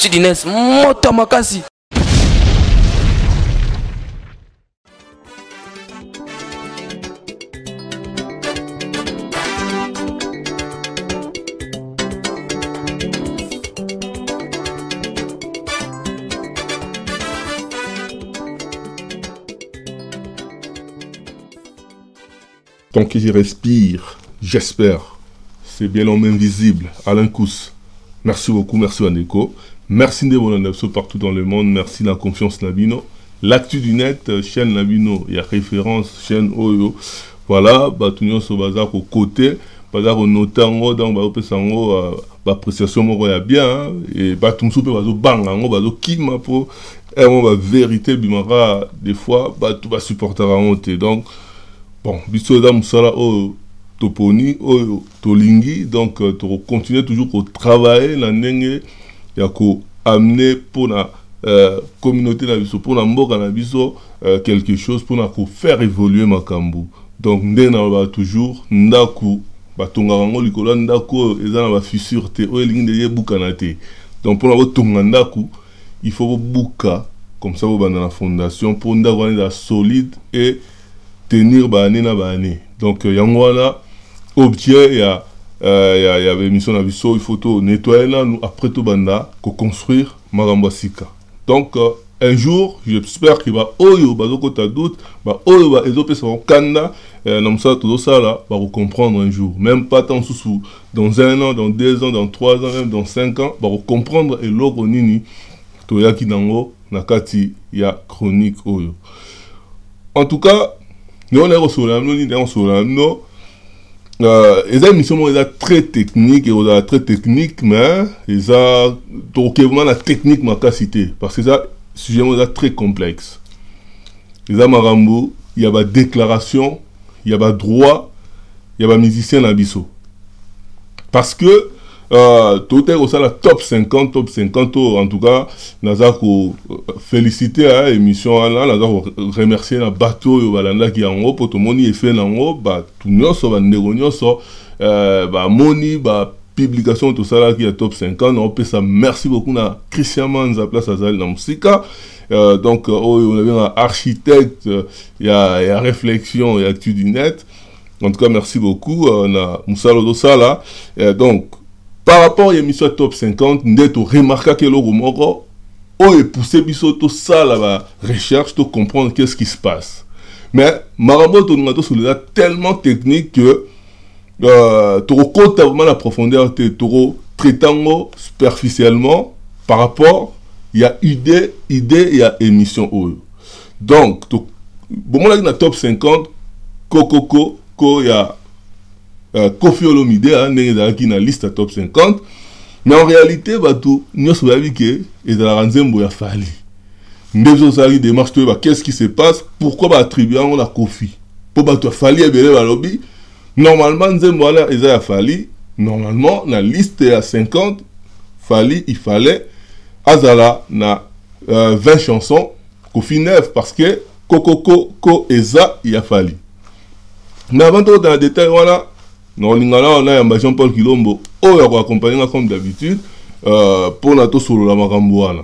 l'actu du NES, moto makasi. Tant que je respire, j'espère. C'est bien l'homme invisible, Alain Kous. Merci beaucoup, merci Waneko. Merci de mon abso partout dans le monde. Merci de la confiance Nabino. L'actu du net, chaîne Nabino, il y a référence, chaîne Oyo. Voilà, Batunyo so bazar au côté, bazar au notango, dans Baopesango, appréciation moro ya bien, et Batumso pe bazo bangango, bazo kima po, et on va vérité bimara, des fois, tout va supporter à honte. Donc, bon, biso da musala o toponi o tolingi, donc tu continuer toujours à travailler la ndenge ya ko amener pour la communauté na biso, pour la mboka na biso quelque chose pour na ko faire évoluer makambu. Donc ndena ba toujours ndaku batonga ngo likolo ndako eza na ba fissure te o elingi de yebuka na te. Donc pour na botonga ndaku, il faut buka comme ça bo bana la fondation pour ndako eza solide et tenir bané na bané. Donc yangwana objet ya émission na biso, il faut tout nettoyer là nous après tout banda ko construire makambo sika. Donc un jour j'espère qu'il va oyo bazoko ta doute ba oyo ba ezope son kanda na msa tout ça là va comprendre un jour, même pas tant sous dans 1 an, dans 2 ans, dans 3 ans, même dans 5 ans va comprendre et logo nini to yaki nango nakati ya chronique oyo. En tout cas nous on est au solamno ni dans solamno les émissions sont très techniques et très techniques mais ils ont vraiment la technique ma capacité parce que ça sujet est très complexe. Les amarambo il y a des déclarations, il y a des droits, il y a des musiciens à biso parce que tout est au la top 50 en tout cas nazako féliciter à émission là nazako remercier na bateau yo balanda ki yango pour tout moni effet nango ba tout nyoso ba ndeko nyoso ba moni ba publication tout ça là qui est top 50 on peut ça merci beaucoup na Christian Manza place azali na musika donc on avait un architecte il y a réflexion et actu du net en tout cas merci beaucoup na musalo do ça là donc par rapport à l'émission Top 50, nous avons remarqué que le Romoro a poussé tout ça la recherche pour comprendre qu'est-ce qui se passe. Mais Marambo est tellement technique que tu as vraiment la profondeur, tu traitant superficiellement par rapport il y a idée, il y a émission. Donc, bon, on a dans Top 50, il y a Kofi Olomide qui na liste top 50 mais en réalité bato nyoso babi ke ezala nzembo ya fali ndezo sali démarche to qu'est-ce qui se passe pourquoi ba attribuer on la Kofi pour bato fali ebele ba lobby normalement nzembo ala eza ya fali normalement na liste ya 50 fali il fallait azala na 20 chansons Kofi 9 parce que ko eza ya fali mais avant tout dans le détail voilà non, on a Jean-Paul Kilombo, on va accompagner comme d'habitude pour notre solo la Macambouana.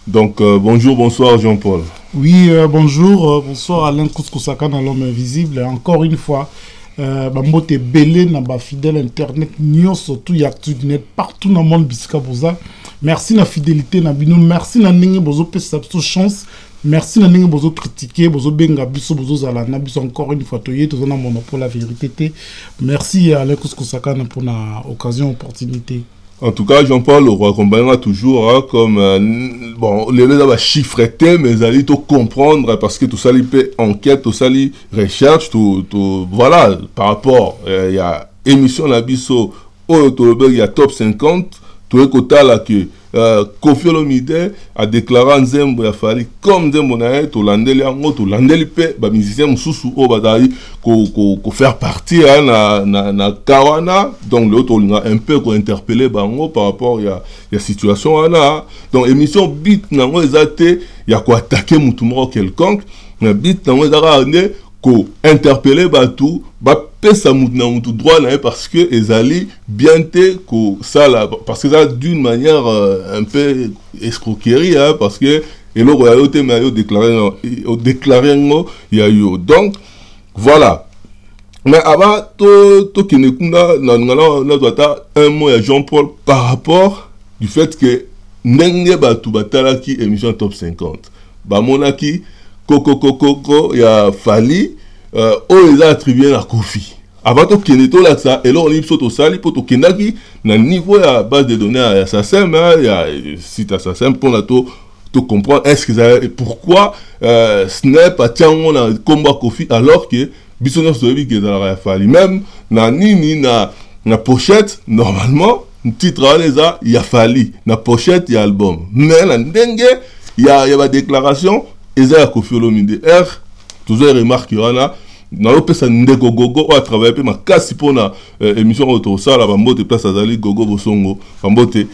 Donc bonjour, bonsoir Jean-Paul. Oui, bonjour, bonsoir Alain Kouskou-Saka dans l'homme invisible. Encore une fois, Bambote Belé, Naba fidèle internet, Nyon surtout Yaktudinet, partout dans le monde bisika boza. Merci na fidélité Nabino, merci na ninge bozo pesapso chance. Merci na ninge bozo critiquer, bozo benga biso bozo zala na biso encore une fois toyé tozo na monopole la vérité. Merci à Alain Kouskou-Saka pour la occasion opportunité. En tout cas, Jean-Paul, on accompagnera toujours hein, comme bon, les gens va chiffrer mais ils allaient tout comprendre parce que tout ça fait enquête, tout ça recherche, tout voilà par rapport il y a émission la biso il y a top 50 tout le côté là que Kofi Olomide a déclaré nzembo ya fali comme nzembo na to landeli yango to landeli pe ba musicien mususu o bazali ko faire partie na kawana donc le to linga un peu ko interpeller bango par rapport ya situation là donc émission beat nango ezate ya ko attaquer mutu moko quelconque na beat nango ezaka ne ko interpeller batou ba pesa mutu na mutu droit na parce que ezali bien te ko ça là parce que ça d'une manière un peu escroquerie hein, parce que et le royauté mais yo déclaré ngo ya yo donc voilà. Mais avant to kinekunda na doit un mot à Jean-Paul par rapport du fait que ndenge batu batalaki émission top 50 ba monaki Koko ya Fali ils a attribué la Kofi. Avant to keneto là ça et là on y saute sali pour to kenaki na niveau à base de données à SACEM il y a site à SACEM pour la to comprendre est-ce que pourquoi ce n'est pas tiens on a combat Kofi alors que bisono sobi que dans la Fali même na nini na pochette normalement titre les a il y a Fali na pochette il y a album mais la ndenge il y a la déclaration Eza Kofi Olomide R toujours remarque wana na opesa ndeko gogo a travailler pe makasi pona émission auto ça la bambote place azali gogo bosongo bambote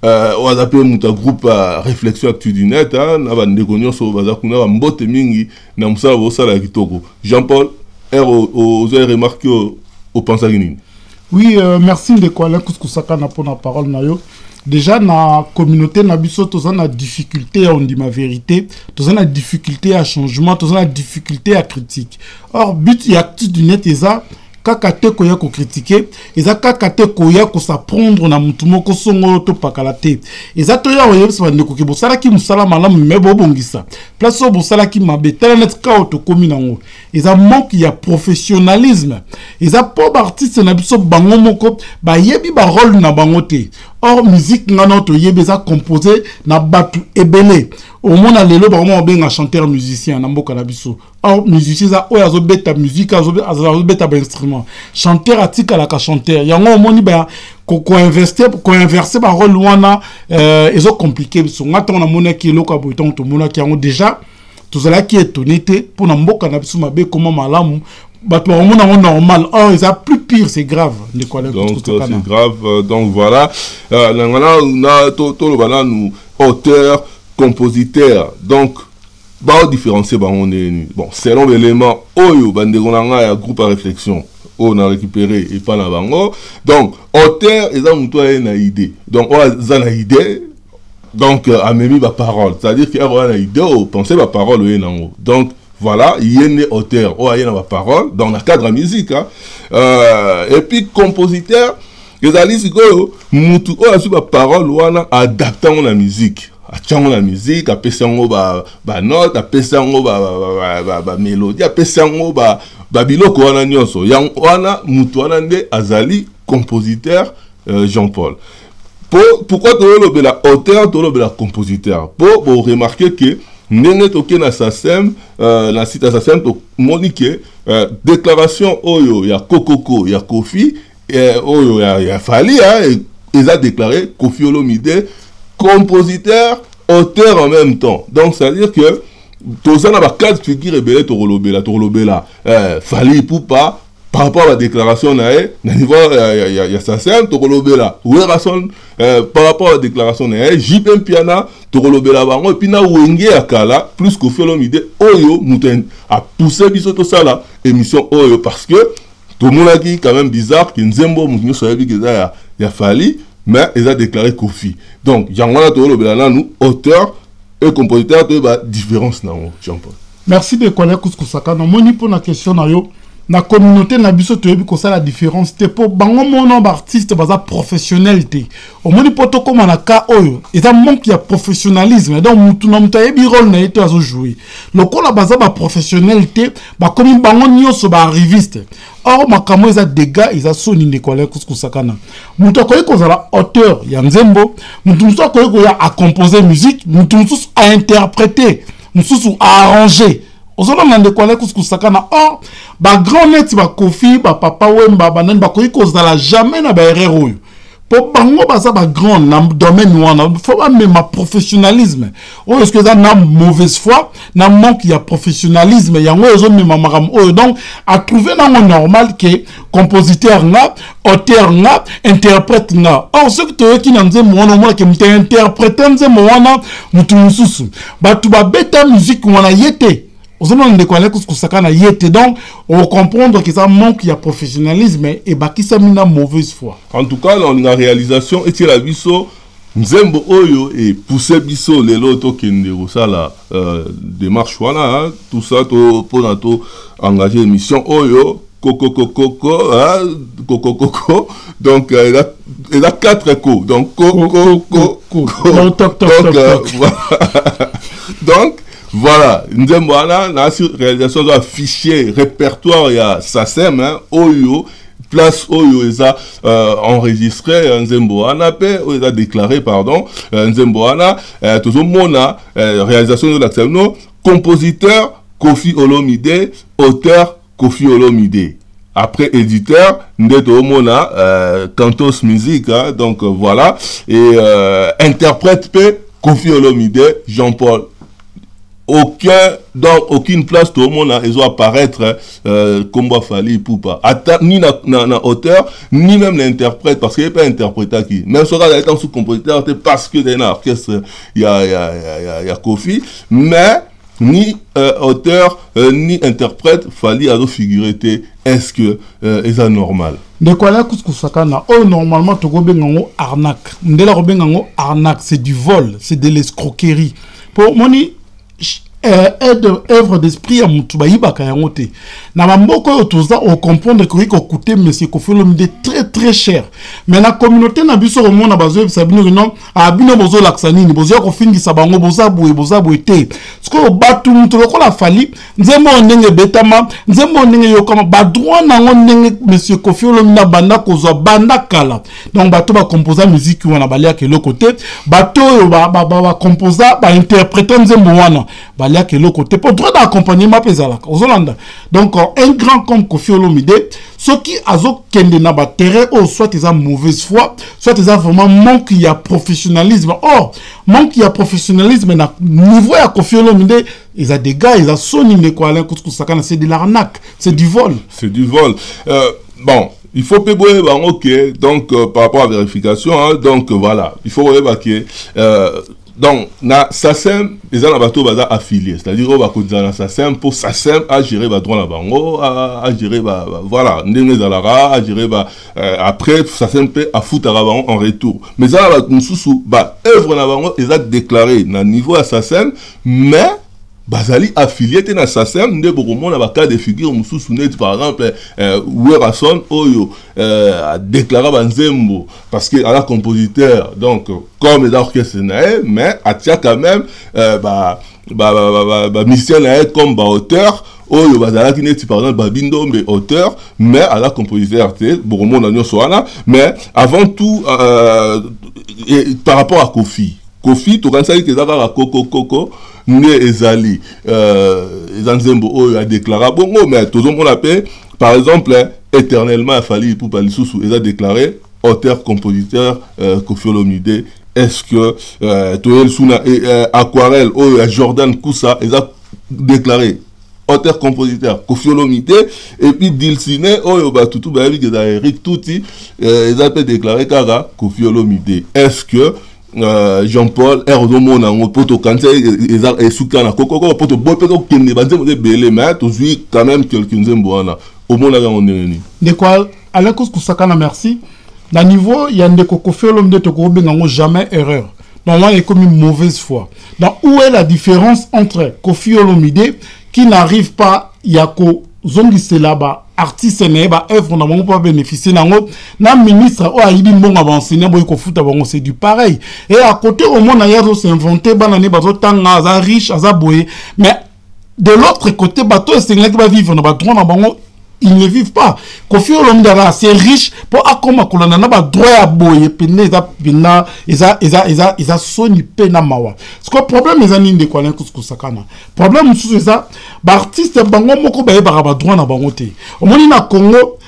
o azape muta groupe réflexion actu du net na ba ndeko nyonso bazakuna bambote mingi na musala bosala kitoko Jean-Paul R aux remarque au pensaki nini. Oui, merci ndeko Alain Kouskou-Saka na pona parole na yo. Déjà, na communauté, na biso, tous on a difficulté, on dit ma vérité, tous on a difficulté à changement, tous on a difficulté à critique. Or, but y a tout du net, et ça, kakate koya ko critiquer, et ça kakate koya ko s'apprendre na mutumo ko songo to pakalate. Et ça toya oye se bande ko ki bosala ki musala malamu me bobongisa. Place au bosala ki mabe, telenet ka auto kominango. Et ça manque y a professionnalisme. Et ça pop artiste na biso bango moko ba yebi ba rôle na bangote. Or musique ngana to yebe za composé na batu ebele. Au monde à l'élo ba mo benga chanteur musicien na mboka na biso. Or musicien za oya zo beta musique azo beta ba instrument. Chanteur atika la ka chanteur. Yango moni ba ko inverser ba rôle wana ezo compliqué biso. Ngata na mona ki eloko aboiton to mona ki yango déjà tout cela qui est étonné pour na mboka na biso mabe comment malamu. Bah, normal. Oh, c'est plus pire, c'est grave. Donc, c'est grave. Donc, voilà. On a nous, auteur, compositeur. Donc, bah, différencier, bah, on est, bon, selon l'élément, oyo, bandegonanga, ya groupe à réflexion, on a récupéré, et pas la bango. Donc, auteur, ils ont une idée. Donc, on a une idée. Donc, à même ma parole. C'est-à-dire qu'il y a une idée, on pense ma parole, donc, voilà, il y a une auteur, il y a une parole, dans le cadre de la musique. Hein. Et puis, compositeur, les alliés, mutu, a su ma parole, wana adaptant la musique. Atchang la musique, a pesango ba note, a pesango ba mélodie, a pesango ba biloko wana nyonso. Yang wana mutu wana nde azali compositeur Jean-Paul. Pourquoi tu veux la auteur, tu veux la compositeur? Pour remarquer que ndenge toke na SACEM na site SACEM to monique déclaration oyo ya Kokoko ya Kofi oyo ya Fali ils a déclaré Kofi Olomide compositeur auteur en même temps. Donc ça veut dire que tous na ba quatre figures rebelle to rolobela Fali Poupa par rapport à la déclaration na niveau ya SACEM to rolobela Werason par rapport à la déclaration na JP Piana to rolobela bango et puis na wenge akala plus Kofi Olomide oyo muten a poussé biso to ça là émission oyo parce que tout le monde a dit quand même bizarre que Nzembo moutinho so yabi que ya Fali mais ils a déclaré Kofi. Donc jangwana to rolobela na nous auteur et compositeur to ba différence na Jean-Paul. Merci de connaître Kouskou-Saka. Non moni pour la question na yo. La communauté na biso to yebi ko ça la différence te po bango mono artiste baza professionnalité au moni poto comme na ka oyo et ça manque ya professionnalisme donc mutu na mutu yebi rôle na yeto azo jouer lokola baza ba professionnalité ba comme bango nyonso ba arriviste or makamo eza dégâts ils a soni ne ko Kouskou-Saka na mutu ko yeko za auteur ya Nzembo mutu mutu ko yeko ya a composer musique mutu mutu a interpréter mutu a arranger. Ozolo nande kwale Kouskou-Saka na or ba grand net ba Kofi ba papa Wemba ba nan ba ko kozala jamais na ba erreur oyo po bango baza ba grand na domaine wana faut pas même professionnalisme o est-ce que ça na mauvaise foi na manque ya professionnalisme yango ezo même maram oyo donc à trouver na normal que compositeur nga auteur nga interprète nga or ce que tu qui na nzembo wana mo ke mte interprète nzembo wana mutu mususu ba tu ba beta musique wana yete Ozomona ndeko Alain Kousaka na yete, donc on comprendre que ça manque de professionnalisme et baki ça mina mauvaise foi. En tout cas, dans la réalisation, et la biso Nzembo Oyo et poussé biso les loto kendero ça la démarche voilà hein, tout ça to pour engager émission Oyo coco donc il a 4 échos donc donc voilà Nzembo ana na sur réalisation de fichier répertoire il y a SACEM hein, Oyo place Oyo eza enregistré Nzembo ana pe eza déclaré pardon Nzembo ana toujours mona réalisation de l'action compositeur Kofi Olomide auteur Kofi Olomide après éditeur ndeto mona Cantos Musique hein, donc voilà et interprète pe Kofi Olomide Jean-Paul aucune place tout le monde ils ont apparaître comme Fali Poupa ni na auteur ni même l'interprète parce qu'il n'est pas interprété qui même si on a été sous compositeur parce que dans l'orchestre il y a Kofi mais ni auteur ni interprète Fali a figuré est-ce que c'est normal de quoi là Kousaka na normalement to go bengango arnaque ndela go bengango arnaque c'est du vol c'est de l'escroquerie pour moni œuvre d'esprit à Moutuba Ibaka Yangote. Na mamboko otoza on comprendre que ko coûter monsieur Kofi Olomide très cher. Mais la communauté na biso au monde bazo sabino non a bino bozo laksanini bozo ko fingisa bango bozabu ete. Sko batu mutu ko la fali nzembo ndenge betama nzembo ndenge yokama ba droit na ndenge monsieur Kofi Olomide banda kozwa banda kala. Donc bato ba composer musique wana balia ke côté bato ba composer ba interpréter nzembo wana balia ke côté pour droit d'accompagnement pesalaka aux Hollande. Donc un grand comme Kofi Olomide ce qui azo kende na ba terrain ou soit ils ont mauvaise foi soit ils ont vraiment manque il y a professionnalisme or manque il y a professionnalisme na niveau ya Kofi Olomide ils ont des gars ils ont Sony ne quoi Alain Kousaka c'est de l'arnaque c'est du vol bon il faut payer ok donc par rapport à la vérification hein, donc voilà il faut que donc na SACEM les gens bateau baza affiliés c'est-à-dire on va cotiser na SACEM pour SACEM à gérer ba droit na bango à gérer ba voilà ndenge zalara à gérer ba après SACEM peut à foutre à bango en retour mais ça va mususu ba œuvre na bango ils a déclaré na niveau à SACEM mais bazali affilié na SACEM nde bokomo na ba cas de figure mususu net par exemple Werason Oyo a déclaré Nzembo parce que à la compositeur donc comme les orchestres mais a tia quand même mission comme auteur Oyo bazala qui net par exemple Babindo mais auteur mais à la compositeur bokomo na nyo soana mais avant tout par rapport à Kofi to kan sali ke zaka koko ne ezali Nzembo Oyo a déclaré bongo mais tout le monde appelle par exemple éternellement a fallu pour Balisusu il a déclaré auteur compositeur Kofi Olomide est-ce que Toel Suna Aquarelle Oyo Jordan Koussa il a déclaré auteur compositeur Kofi Olomide et puis Dilsine Oyo Batutu ba Eric Touti il a déclaré Kara Kofi Olomide est-ce que Jean-Paul Erdomona poto kanse et soukana koko poto bopeto kende banzemo de belé mais toujours quand même quelqu'un zemboana au monde là on est de quoi Alain Kousaka na merci na niveau il y a ndeko Kofi Olomide to ko bengango jamais erreur normalement il est comme une mauvaise foi donc où est la différence entre Kofi Olomide qui n'arrive pas yako zongi là-bas artiste ne ba œuvre na bango pas bénéficier nango na ministre o ayibi mbonga ba enseigner boy ko futa bango c'est du pareil et à côté au monde ailleurs s'inventer banane bazo tanga za riche za boye mais de l'autre côté bato enseigner qui va vivre na ba droit na bango ils ne vivent pas Kofi Olomide c'est riche pour akoma kolana na ba droit ya boye pene za pina eza soni pena mawa ce que problème les anines de quoi Alain Kousaka na problème sous ça ba artiste bango moko ba yeba ba droit na bango te au moni na Congo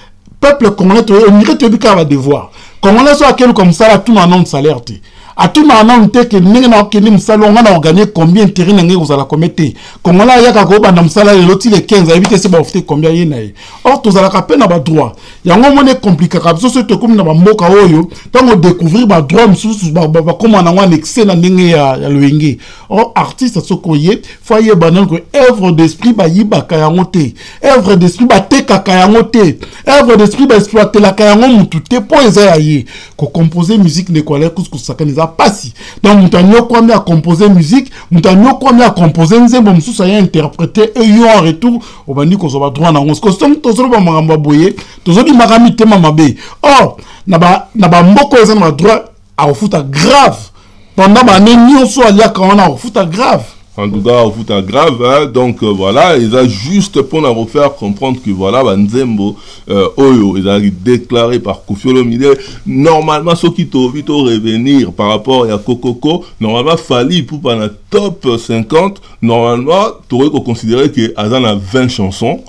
peuple congolais on dirait que bika va devoir congolais soit quel comme ça là tout na non salaire te à tout moment on te que n'engana que ni msalo on a gagné combien terrain n'engé vous allez commettre comme là yaka ko banda msala le loti les 15 éviter c'est ba ofte combien yenaye or tous ala ka peine ba droit yango mone compliqué ka biso surtout comme na ba mboka oyo tant on découvrir ba droit msusu ba comment na ngwa excès na ndenge ya loenge or artiste sokoye foyer banal ko œuvre d'esprit ba yiba ka yango te œuvre d'esprit ba te ka yango te œuvre d'esprit ba exploiter la ka yango mutu te po eza yaye ko composer musique ne ko aller kusakaniza pasi donc mutanyo kwa à composer musique mutanyo kwa à composer nzembo msusu ya interpréter et yo en retour au bandi ko zoba droit na ngos costume to zo ba mangamba boye to zo di magami tema mabe or na ba mboko eza na droit à ofuta grave pendant ba nenyo so alia ka on a ofuta grave. En tout cas, au foot grave, hein? Donc voilà, ils ont juste pour nous refaire comprendre que voilà, Nzembo, Oyo, ils ont déclaré par Koffi Olomide, normalement, ceux qui t'ont revenir par rapport à Kokoko, normalement, Fali pour pendant top 50, normalement, tu aurais considéré que Azan a 20 chansons.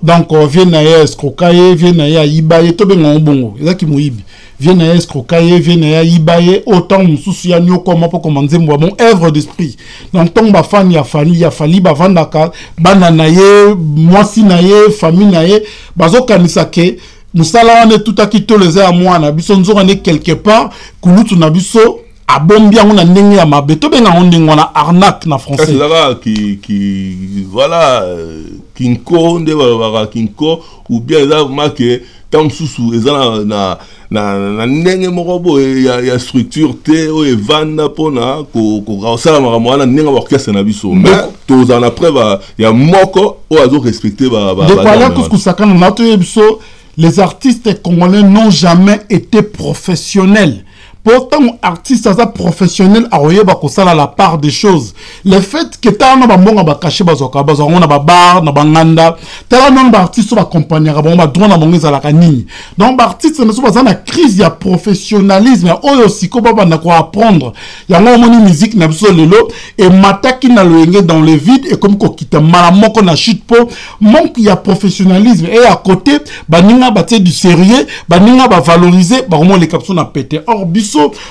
Donc, vient na escrocaille, vient na ibaye, to benga bongo, eza ki moyibi. Vient na escrocaille, vient na ibaye, autant mususu ya nyoko mapo comme Nzembo bon œuvre d'esprit. Donc ton ba fan ya fali ba vandaka, bana na ye, mwasi na ye, famille na ye, bazo kanisa ke musala wane tout akito leze a mwana, biso nzora ne quelque part, kulutu na biso a bon bien on a ndenge ya mabe to benga on ndenge wana arnaque na français. C'est là qui voilà kinko nde ba kinko ou bien là marqué tant sous ezana na ndenge moko ya structure te o evanda pona ko sala mwana ndenge orchestre na biso mais tous en après ya moko o azo respecter ba de parler tout ce que ça quand on a tout biso les artistes congolais n'ont jamais été professionnels. Pourtant, artiste ça professionnel a oyeba ko sala la part des choses. Le fait que ta na ba mbonga ba cacher bazoka bazonga na ba bar na banganda, ta na ba artiste ba accompagner ba ba droit na bonga za la kanini. Donc ba artiste na so ba na crise ya professionnalisme oyo siko ba na ko apprendre. Ya ngomoni musique na biso lelo et mataki na loenge dans le vide et comme ko kita mala moko na chute po manque ya professionnalisme et à côté ba ninga ba du sérieux, ba ninga ba valoriser ba comment les captions na pété. Or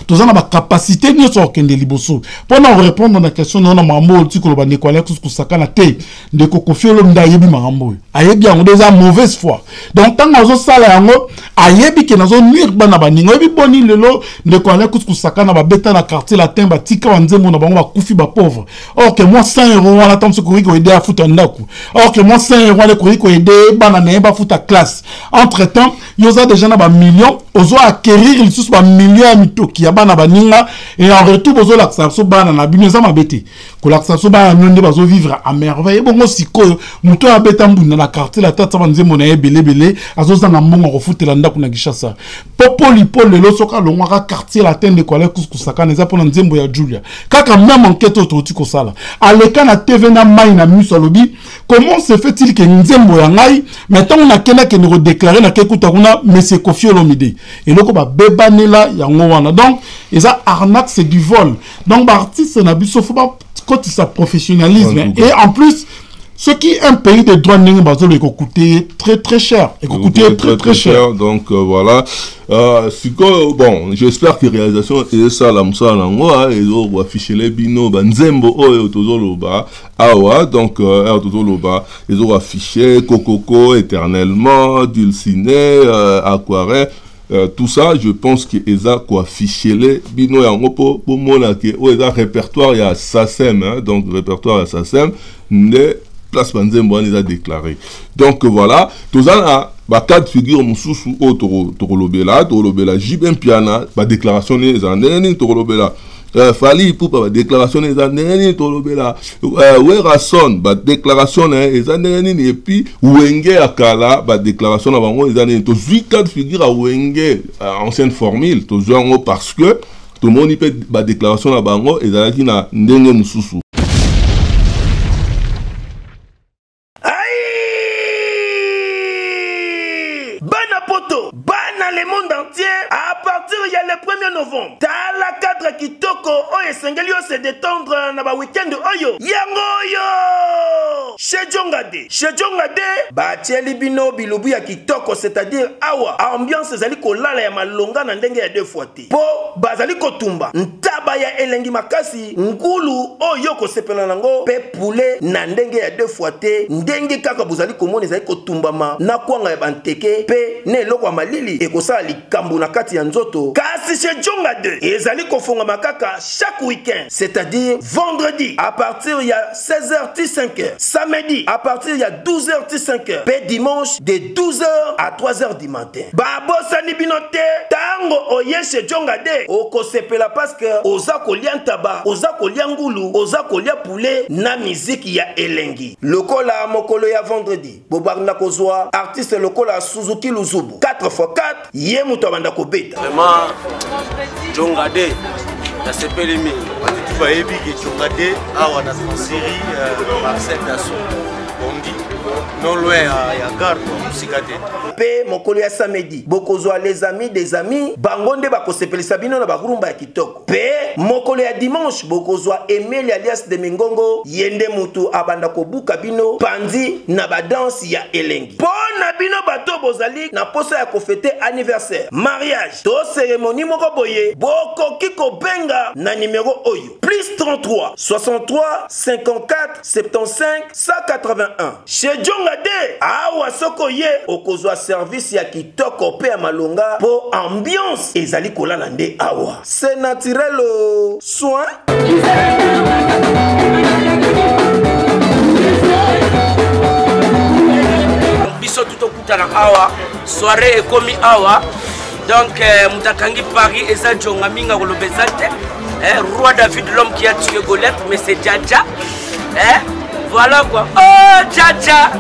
tous en a capacité ni so kende liboso pour nous répondre à la question non mambo tu ko ba ne ko ku sakana te de ko Koffi Olomide yebi mambo ayebi en déjà mauvaise foi donc tant ozo sala yango ayebi ke nazo nuire bana baningo yebi boni lelo de ko ku sakana ba beta na quartier latin ba tika wa Nzembo na bango ba kufi ba pauvre or que moi 100 € wala tant ce ko aider à foutre ndaku or que moi 100 € le ko aider bana na ba foutre classe entre temps yoza déjà na ba millions ozo acquérir les sous ba millions qui a bana baninga et en retour bozo laksa so bana na bineza mabete ko laksa so bana nonde bazo vivre à merveille bongo siko muto abeta mbuna na quartier la tata Nzembo na belebele azo zanga mbongo ko futela ndaku na Gishasa popoli pole lo soka longwa quartier la tende ko ale kusaka neza pona Nzembo ya Julia kaka même enquête auto ko sala aleka na TV na mai na musolobi comment se fait-il que Nzembo ya ngai maintenant on a kena ke ne redéclarer na kekuta kuna monsieur Koffi Olomide et loko ba bebanela ya ngwana donc et ça arnaque c'est du vol donc l'artiste n'a bu sauf pas quand il sa professionnalisme et en plus ce qui est un pays de droit n'est pas coûter très cher et coûter très cher donc voilà bon j'espère que réalisation et ça la musa nango et on afficher les bino Nzembo oyo tozoloba awa donc tozoloba ils ont affiché Kokoko éternellement Dulciné Aquarelle tout ça je pense que eza ko afficher les bino yango po mona ke o eza répertoire ya SACEM hein, donc répertoire ya SACEM ne place Nzembo on les a déclaré donc voilà tout ça ba quatre figure mususu o torolobela Jibin Piana ba déclaration les anene torolobela Fali pour ba déclaration les anene torolobela Werason ba déclaration les anene et puis Wenge akala ba déclaration na bango les anene to quatre figure à Wenge ancienne formule to genre parce que tout le monde peut ba déclaration na bango ezalaki na ndenge mususu. Bana le monde entier à partir il y a le 1er novembre. Tala 4 kitoko oyo esengeli yo se détendre na ba weekend oyo. Yango oyo. Chez Jongade, batieli bino bilubu ya kitoko, c'est-à-dire awa ambiance ezali kolala ya malonga na ndenge ya 2 fois te. Po bazali kotumba ntaba ya elengi makasi ngulu oyo kosepela nango pe poulet na ndenge ya 2 fois te. Ndenge kaka bozali komona ezali kotumbama na kwanga ya banteke pe ne eloko ya malili ekosala likambo na kati ya nzoto. Kasi chez Jongade ezali kofonga makaka chaque week-end, c'est-à-dire vendredi à partir ya 16h 5h, samedi à partir ya 12h 5h, pe dimanche de 12h à 3h du matin. Babosani binote tango oye chez Jongade okosepela parce que oza kolia ntaba, oza kolia ngulu, oza kolia poulet na musique ya elengi. Lokola mokolo ya vendredi bobarna kozwa artiste lokola Suzuki Luzubu 4x4 ye muto abanda kobeta. Vraiment Jongade na sepeli mingi batu bayebi ke Jongade awa na série Marcel Dassault Bondi non loin ya garde musikate. Pe mokolo ya samedi bokozwa les amis des amis bangonde bakosepelisa bino na bakurumba ya kitoko. Pe mokolo ya dimanche bokozwa Emile alias de Mingongo yende mutu abanda kobuka bino pandi na badanse ya elengi. Pona bino bato bozali na posa ya kofete anniversaire, mariage to cérémonie moko boye bokoki kobenga na numéro oyo +33 63 54 75 181. Chez Jongade awa soko ye okozwa service ya kitoko pe ya malonga po ambiance ezali kolala nde awa. C'est naturel soin. Biso tout okutana awa soirée ekomi awa donc mutakangi Paris eza Jonga minga kolobeza te roi David l'homme qui a tué Goliath mais c'est Djaja voilà quoi. Oh Djaja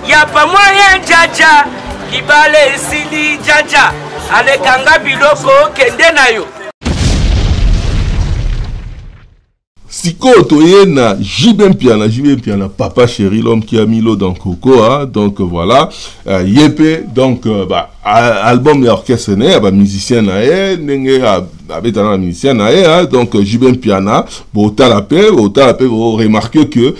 y'a pas moyen Djaja kibale esili Djaja alekanga biloko kende na yo. Siko toye na JB Piana, papa chéri, l'homme qui a mis l'eau dans Coco, hein, donc voilà, Yepé, donc album et orchestre né, musicien nae, nenge abetana musicien nae, donc JB Piana, bota la paix, vous remarquez que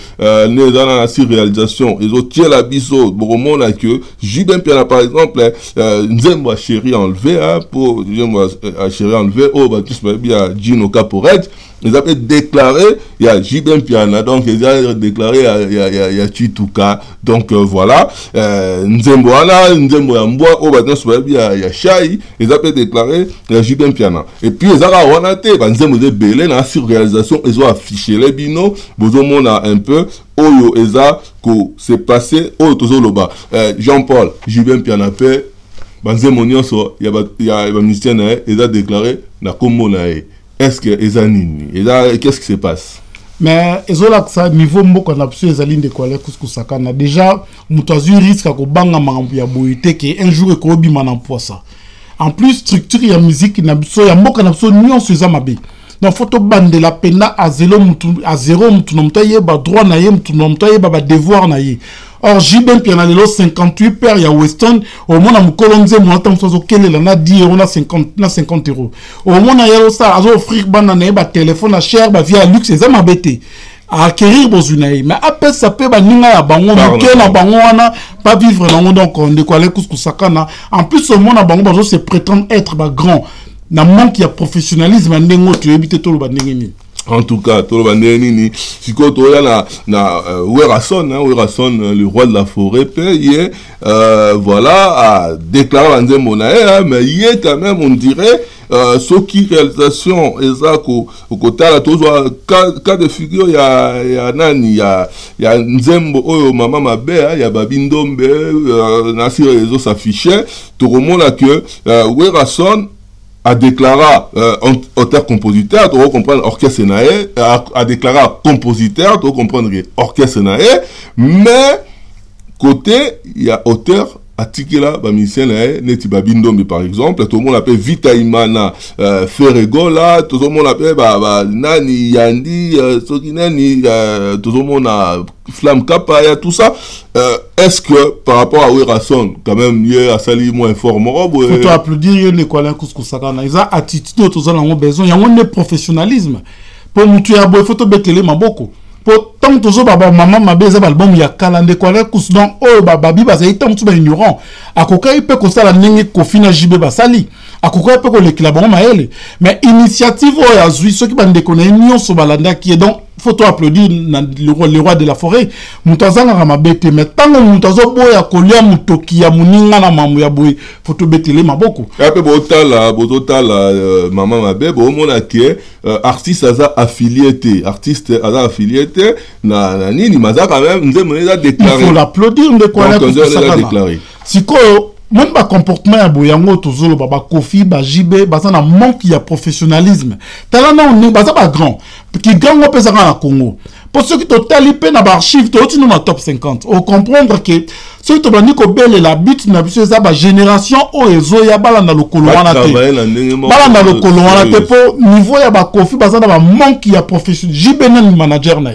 né dans la réalisation, ils ont tiré la biseau, bon là que JB Piana par exemple, Nzembo chéri enlevé, pour Nzembo chéri enlevé, oh bah tous bien Gino Caporet. Ils avaient déclaré, il y a JB Piana, donc ils avaient déclaré, il y a Chituka, donc voilà, Nzembo Yamboa, oh bah il y a Chai, ils avaient déclaré, il y a JB Piana. Et puis ils avaient wanate, Nzembo de Belé, dans la surréalisation, ils ont affiché les binos, vous avez un peu, Oyo Eza, ko s'est passé, Oyo Tozoloba, Jean-Paul, JB Piana, Nzembo Nyonso, il y a un ministère, ils ont déclaré, na Kombo nae. Est-ce que Ezanini, qu'est-ce qui se passe? Mais ezola ça niveau moko na pso ezali de kwale kuskusakana déjà mutazu risque ko banga mangambu ya boyete ke un jour ko bima na poisa. En plus structure ya musique na pso ya moko na pso nyonso eza mabe. Donc photo bande la pena à zéro mutu no mutaye ba droit na ye mutu no mutaye ba devoir na ye. Or JB Piana lelo 58 paires ya Weston au moins na mukolonze mo atam so kelela na 10 euros na 50 euros. Au moins na yelo ça azo offrir bana na ba téléphone à cher ba via luxe eza mabete à acquérir bozunaï mais après ça peut ba ninga ya bango muke na bango wana pas vivre na donc on de quoi les kuskusakana en plus au moins na bango bazo se prétendre être ba grand na manque ya professionnalisme ndengo tu éviter tout le bandengeni. En tout cas, tout le monde est nini. Si quand on a Werason, le roi de la forêt, payé, voilà, a déclaré Nzembo nae, mais il est quand même, on dirait, ce qui réalisation, ezako, au côté là, tous cas de figure, il y a nani, il y a Nzembo, oh, maman ma belle, il y a Babindombe, nasi réseau s'affichait, tout le monde a que Werason a déclaré auteur-compositeur, tu vas comprendre orchestre nae, a déclaré compositeur, tu vas comprendre orchestre nae, mais côté, il y a auteur atikela ba musicien na neti babindombe par exemple tout le monde appelle Vita Imana Ferrego là tout le monde appelle ba nani Yandi Sokinani tout le monde a Flamme Kapaya tout ça est-ce que par rapport à Werason quand même il a sali moins informé faut applaudir les quoi Couscous-Sakana na isa attitude tout ça on a besoin il y a un professionnalisme pour mutu ya boy photo betele maboko pour tant toujours baba maman mabeza album ya kalande quoi kus donc oh baba biba c'est tant tout ignorant akoka il peut ko sala ningi ko fina jibe basali akoka peut ko lekila bon maele mais initiative o ya zui ceux qui bande connaît union so balanda qui est donc faut applaudir le roi de la forêt mutazanga ramabete mais tant mutazo boya kolia mutoki ya muninga na mamu ya boy photo betele maboko et après botala maman mabe bo mona ke artiste aza affilié artiste aza affilié na nini maza quand même nzembo neza déclaré il faut l'applaudir de quoi là déclaré siko même ba comportement ya boyango tozolo ba kofi ba jibe ba ça na manque ya professionnalisme talana on ba ça ba grand qui grand on peut ça na Congo pour ceux qui totali pe na ba archive to tu na top 50 on comprendre que ceux qui to bandi ko belle la bit na biso za ba génération o ezo ya bala na lokolo wana te bala na lokolo wana te po niveau ya ba kofi ba ça na ba manque ya professionnel jibe na manager na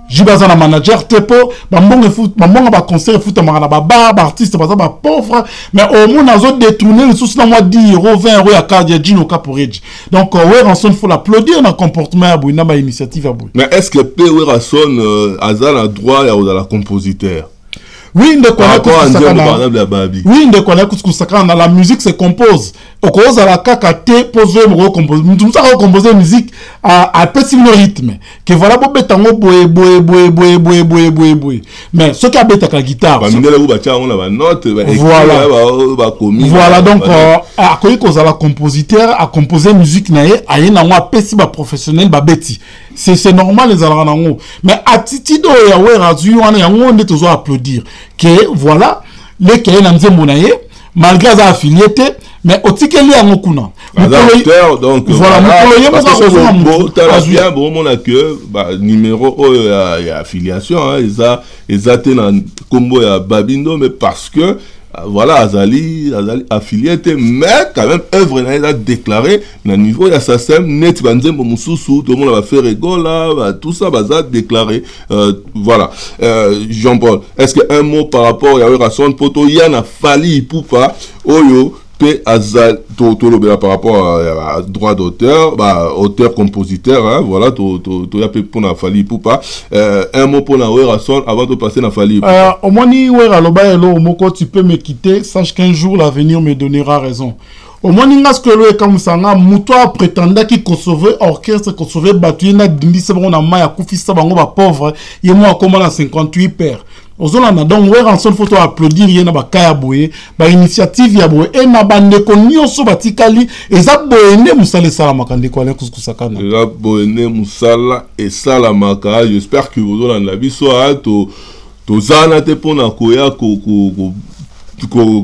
Jibaza na manager tepo bambonga foot bambonga ba concert foot na ba bar artiste ba pauvre mais au moins nazo détourner les sous na moi 10 €, 20 € ya carte ya Gino Caporeji donc Werason faut l'applaudir dans comportement ya boina ba initiative ya boy. Mais est-ce que Werason a la droit ya la compositeur? Oui, Couscous-Sakana, la musique se compose. Au cause de la kakate, poser, recomposer. Nous avons composé musique à petit rythme. Que voilà, bobetango, boé. Mais ce qui a bête la guitare. Voilà, donc, à quoi cause la compositeur, à composer musique, à y a petit professionnel, babeti. C'est normal les alangango. Mais attitude ya Werazu on est toujours applaudir que voilà les qui est monaye malgré sa affiliété mais otikeli ya ngokuna donc voilà bien bon mon que numéro ya affiliation ils atteignent combo ya Babindo mais parce que voilà Azali affilié mais quand même œuvre n'a déclaré na niveau ya SACEM net banzembo mususu tout le monde va faire rigola tout ça va déclaré voilà Jean-Paul est-ce que un mot par rapport à Werason poto yana fali poupa oyo pe azal to par rapport à droit d'auteur auteur compositeur hein, voilà to ya pe pour na fali poupa un mot pour na Werason avant de passer na fali au moins ni Weraloba elo moko tu peux me quitter sache qu'un jour l'avenir me donnera raison au moins ni ngas que le kamusanga muto prétendant qui sauver orchestre ko sauver batu na dindi se bon na maya kufisa bango ba pauvre ye mo akoma na 58 pères Ozolana donc Werason photo applaudir yena ba kaya boye ba initiative ya boye e na bande ko nyonso batikali eza boyene musala sala makande ko Couscous-Sakana eza boyene musala e sala maka j'espère que ozolana biso to zana te pona koya ko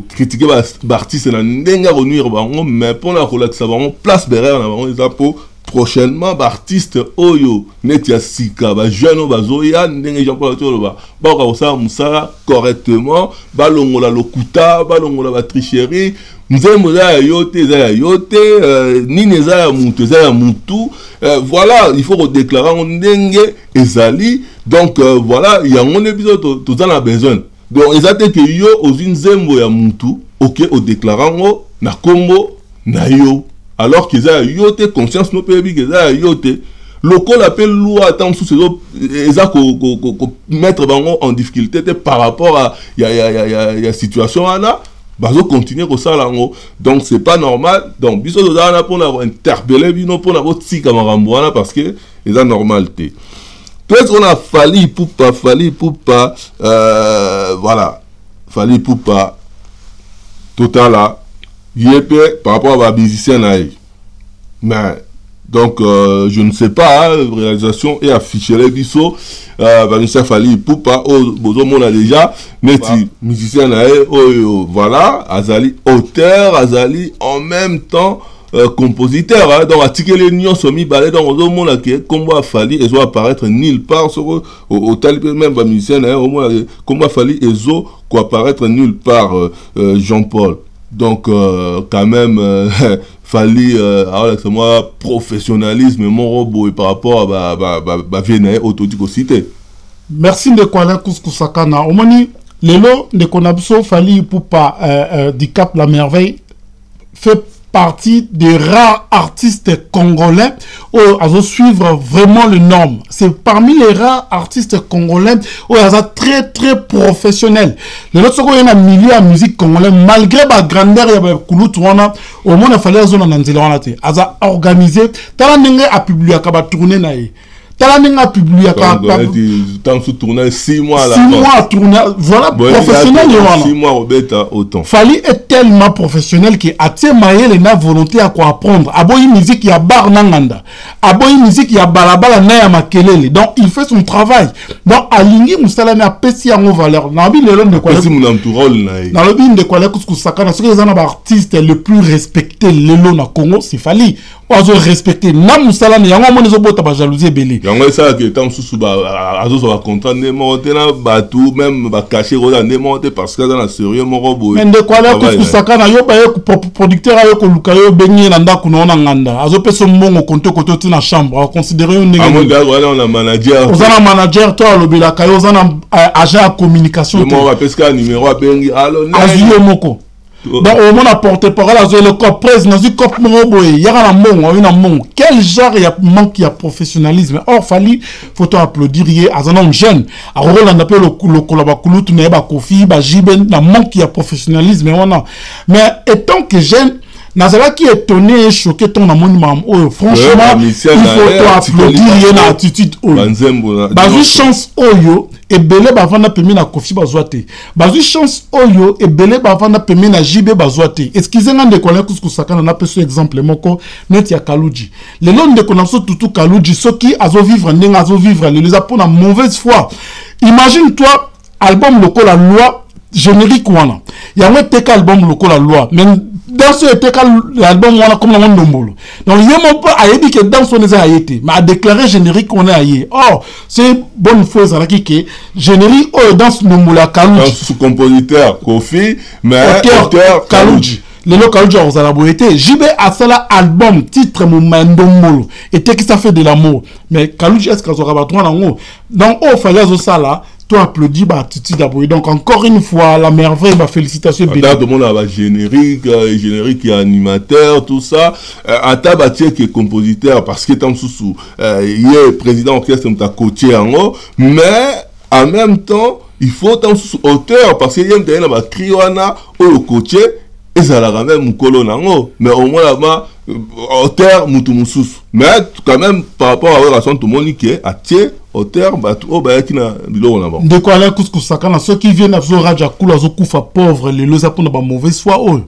critiquer ba artiste na ndenga renuire bango mais pona ko laksa bango place derrière na bango eza po prochainement artiste oyo netia sika ba jeune bazoya ndenge Jean-Paul Toloba ba ka osa musala correctement ba longola lokuta ba longola ba tricherie nzembo za yote nini za ya mutu za ya mutu voilà il faut redéclarer ndenge ezali donc voilà il y a un épisode tout ça a besoin donc exacte que yo ozin nzembo ya mutu OK au déclarant na kombo na yo alors qu'ils ont yoté conscience no pays qu'ils ont yoté local appelle loi attend sous ces autres mettre bango en difficulté par rapport à ya situation là bazo continuer comme ça là donc c'est pas normal donc biso dozana pour avoir interpellé bino pour avoir tika maramboana parce que les a normalité peut-être on a fallu poupa voilà fallu poupa total là par rapport à la musicien mais donc je ne sais pas réalisation et afficher les bisous Vanessa Fali Poupa on a déjà neti musicien voilà Azali auteur Azali en même temps compositeur hein, donc article nion somi balé donc au monde qui combat Fally et apparaître nulle part sur au talibé même pas musicien hein, au moins combat Fally et quoi apparaître nulle part Jean-Paul donc quand même Fally avec moi professionnalisme mon robot par rapport à ba Véné autodicité. Merci de Kwala Kouskousakana omoni lelo de konabso Fally Ipupa du Cap la Merveille fait partie des rares artistes congolais où à suivre vraiment les normes. C'est parmi les rares artistes congolais où ils sont très très professionnels. Le autre il y a un milieu de musique congolais malgré la grandeur il y a Kouloutouana au moins il fallait la zone nanzila te. Ils ont organisé tala nenge a publié kaba tourner nae. Tala nenge publié tant sous tourner 6 mois à la 6 mois à tourner voilà professionnel 6 mois au bêta autant. Fally est tellement professionnel qui a témoigné les na volonté à quoi apprendre. Aboyi musique il y a bar nanganda. Aboyi musique il y a balabala na ya makelele. Donc il fait son travail. Donc aligné musala na pesi en valeur. Na bi le de quoi pesi mon entourage na. Na bi de quoi Kousaka na ce que les artistes le plus respecté lelo na Congo c'est Fally. Ozo respecter na musala na yango monezo bota ba jalousie belé. Yango ça que tant sous ba azo so ba contrat ne monter na batou même ba cacher roda ne monter parce que dans la sérieux mon robot. Mais de quoi Kousaka na yo ba producteur ayo ko lukayo benye na ndako na nganda. Azo peso mbongo konto koto na chambre. A considérer un nègre. Amon gars on a manager. Ozana manager toi lobela kayo ozana agent de communication. Moi va pesca numéro bengi allo. Azio moko. Donc au moins apporter parole à le corps presse dans une cop moboy yara na mongo une mongo quel genre il y a manque il y a professionnalisme or Fally faut applaudir hier à un homme jeune à Roland appelle le kolabakulu tu n'es pas Kofi ba Jiben na manque il y a professionnalisme mais étant que jeune Nazala qui est étonné et choqué ton amont franchement il faut applaudir une attitude bazu chance oyo et belé bavana pemi na Kofi bazwate bazu chance oyo et belé bavana pemi na JB bazwate excusez-moi de connaître Kousaka na peso exemple moko net ya Kaluji le nom de connaissance tout Kaluji ceux qui azo vivre ndenge azo vivre les a pour la mauvaise foi imagine toi album local la loi générique wana ya un tek album local la loi même dans ce l'album on a comme un ndombolo donc il y a pas à dire que dans son a été mais à déclarer générique on est aillé or c'est bonne fois ça qui que générique dans ce ndombolo Kaluji sous compositeur Kofi mais auteur Kaluji le local genre ça la beauté JB a fait l'album titre Ndombolo et qui ça fait de l'amour mais Kaluji est-ce qu'on aura battu en haut donc au fallait ça là toi applaudis bah Titi d'abord donc encore une fois la merveille bah félicitations tout le monde a générique et animateur tout ça à tabatier qui est compositeur parce que tant sous il est président orchestre de côté en haut mais en même temps il faut tant sous auteur parce qu'il y a un bah criona ou le côté et ça la même mukolo nango mais au moins là-bas auteur mutumusous mais quand même par rapport à la relation tout le monde qui est attié auteur batu o ba kina biloko na ba de quoi la Kousaka na ceux qui viennent à Raja Kula zo kufa pauvre les loza pour na ba mauvaise foi o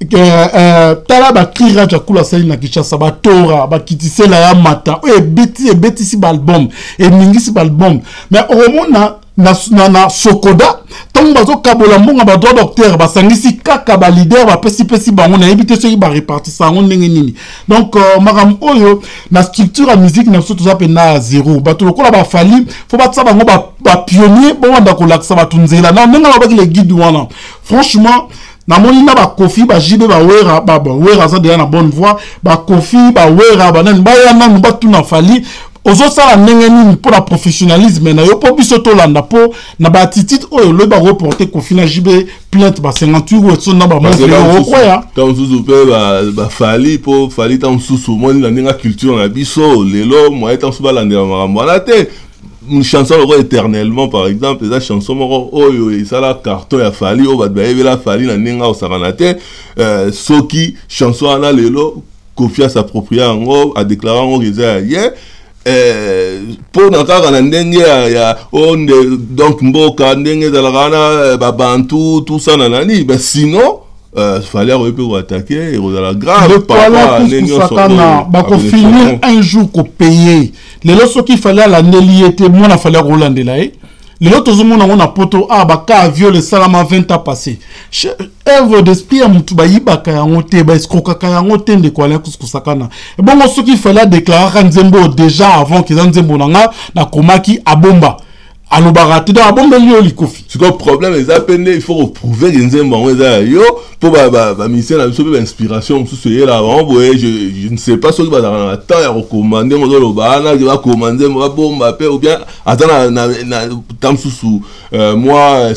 tala ba kri Raja Kula sali na Kinshasa ba tora ba kitise la ya mata e beti si ba album e mingi si ba album mais au moins na Sokoda tant bazo kabola mbonga ba droit docteur ba sangisi kaka ba leader ba pesi bango na ebité ceux qui ba répartir ça on ndenge nini donc magam oyo na structure à musique na surtout ça pe na zéro ba to lokola ba Fally faut ba tsa bango ba pionnier bon wanda ko laksa ba tunzela na ndenge ba les guide wana franchement na moni na ba Kofi ba JB ba wera ça déjà na bonne voie ba Kofi ba wera ba nan ba ya na ba tuna Fally ozo sala ndenge nini pour la professionnalisme na yo po biso to landa po na ba attitude oyo le ba reporter Kofi na JB plainte ba 58 ou so na ba mo ya tant sous ba Fally po Fally tant sous moni na ndinga culture na biso lelo mo tant sous ba landa mwana te une chanson éternellement par exemple la chanson moro oyo et ça la carton ya Fally o ba la Fally na ndinga o saranate soki chanson ana lelo Kofi a s'approprié en a déclaré en réserve hier pour n'avoir un ndenge ya on donc mboka ndenge de la rana babantu tout ça nanani ben sinon fallait attaquer et la grave le papa bako finir un jour ko payer les lots qui fallait la neli était moi na fallait Roland de là Les autres hommes ont un poto, ah, baka viol salama 20 ans passé. Œuvre d'esprit à Moutubayi, baka yangote, ba escroquaka yangote, de quoi l'air kusakana. Et bon, ce qu'il fallait déclarer Nzembo déjà avant qu'ils en Nzembo na komaki à bomba. Alors, baraté dans la bombe de l'ikofi. C'est quoi le problème? Il faut prouver que Nzembo yo pour ministère la inspiration sous ce là je ne sais pas ce que va dans la temps à recommander mon le bana qui va commander moi bombe ou bien attends na tam sous moi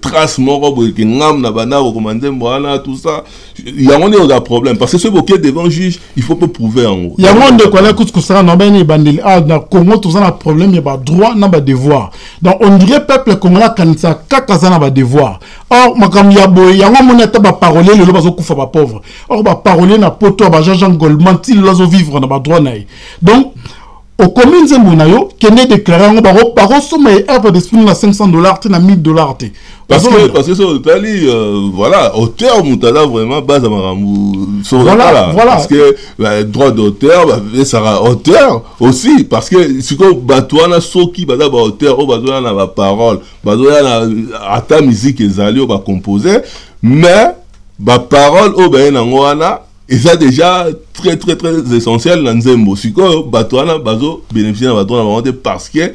trace mon robe qui ngam na bana recommander moi na tout ça il y a un problème parce que ce bouquet devant juge il faut pas prouver en haut. Il y a un de quoi là que ça na ben bandel ah na Congo tout ça un problème il y a droit na ba devoir. Donc on dirait peuple congolais kanisa kaka ça na ba devoir. Or makam ya boy ya ngomona ta ba parler le bazo kufa ba pauvre. Or ba parler na poto ba Jean Goldman til lozo vivre na ba droit na. Donc au commune Nzembo yo kene déclarer ngo ba somme œuvre d'esprit na $500 te na $1000 te. Parce que ça Italie voilà auteur mutada vraiment base à maramou voilà. Parce que droit d'auteur ça sera auteur aussi parce que si ko batwana soki bada ba auteur o bazona na ba parole bazona na ata musique ezali o ba composer mais ba parole o ba na ngwana et ça déjà très essentiel dans Nzembo si ko batwana bazo bénéficier na batwana parce que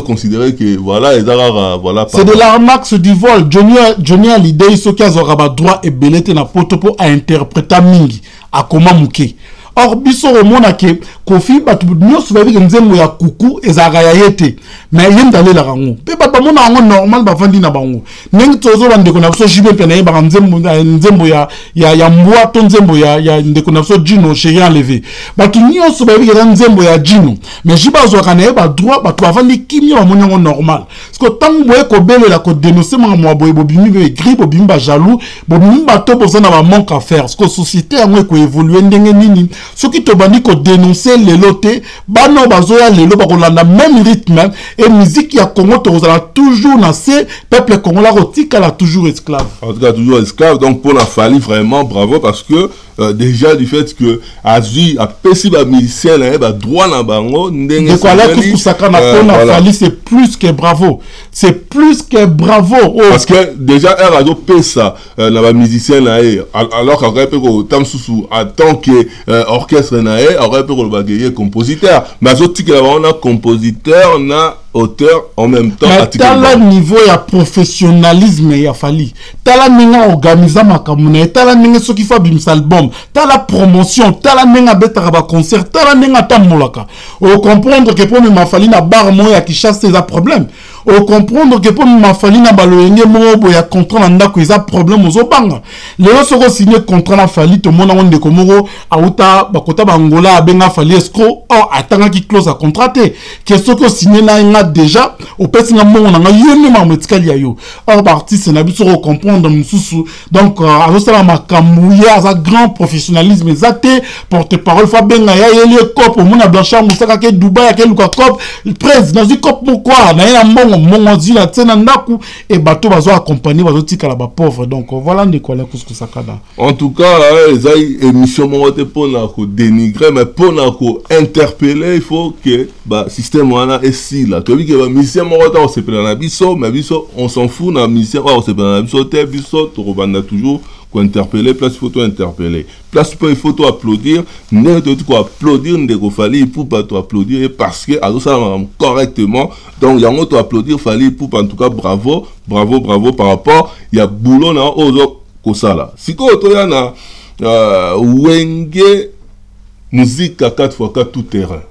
considérer que voilà les voilà c'est de l'arnaque du vol. Johnny a l'idée ce qui a droit et belete na poto pour à interpréter mingi à comment mouké. Or biso remona ke kofi batu nyoso ba Nzembo ya kuku ezaka ya yete mais yendale la rango pe ba mona ngo normal ba vandi na bango nengi tozo bande ko na so jibe pe na ba Nzembo ya mbwa to Nzembo ya ndeko na so Jino chéri enlevé batu nyoso ba Nzembo ya Jino mais jiba zo kana ba droit batu avandi kimio ba mona ngo normal parce que tango boye ko belo la ko dénoncer mo boye bobimi be gris bobimi ba jaloux bobimi ba to boza na ba manque à faire parce que société yango ko évoluer ndenge nini ce qui te bandi ko dénoncer les lotés bano bazoya lelo ba kolanda même rythme et musique ya Congo to zala toujours na ce peuple congolais rotika la toujours esclave. En tout cas toujours esclave donc pour la Fali vraiment bravo parce que déjà du fait que Azui a pessi ba musicien là ba droit na bango ndenge de quoi là tout ça kana Fali c'est plus que bravo. C'est plus que bravo. Parce que déjà un radio pesa na ba musicien là alors qu'aurait peut ko tam susu en tant que orchestre na aurait peut ko ba compositeur mais azoti que on a compositeur na auteur en même temps. T'as le niveau ya professionnalisme ya Fali. T'as la ninga organisa makamune. T'as la ninga ce qui fait bim album. T'as la promotion. T'as la ninga beta ba concert. T'as la ninga tamolaka. On comprendre que pour ma Fali na bar moya qui chasse ses problèmes. On comprendre que pour ma Fali na baloyenge mo boya contrat na ndako ils a problème aux obanga. Les soko signé contrat na Fali to mona onde komoro auta bakota bangola benga Fali escroc. Oh atanga qui close à contrater. Que soko signé na déjà au petit moment on a eu ma médicale yo or artiste na biso comprendre mususu donc à ça ma kamouya za grand professionnalisme exacté porte-parole fa benga ya yeli cop au mona blanchard musaka ke Dubai ke luka cop président du cop pourquoi na ya mbongo zila tsena ndaku et bateau bazo accompagner bazo tika la ba pauvre donc voilà de quoi la couscous sakada en tout cas les émission monte pour na ko dénigrer mais pour na ko interpeller il faut que ba système wana est si là que ba mission monte on se prend na biso mais biso on s'en fout na mission on se prend na biso te biso to rebanda toujours ko interpeller place photo interpeller place pour il faut to applaudir ne to ko applaudir ndeko Fali pour pas to applaudir parce que alors ça correctement donc il y a autre applaudir Fali pour en tout cas bravo par rapport il y a boulot na ozo ko sala siko to yana wenge musique à 4x4 tout terrain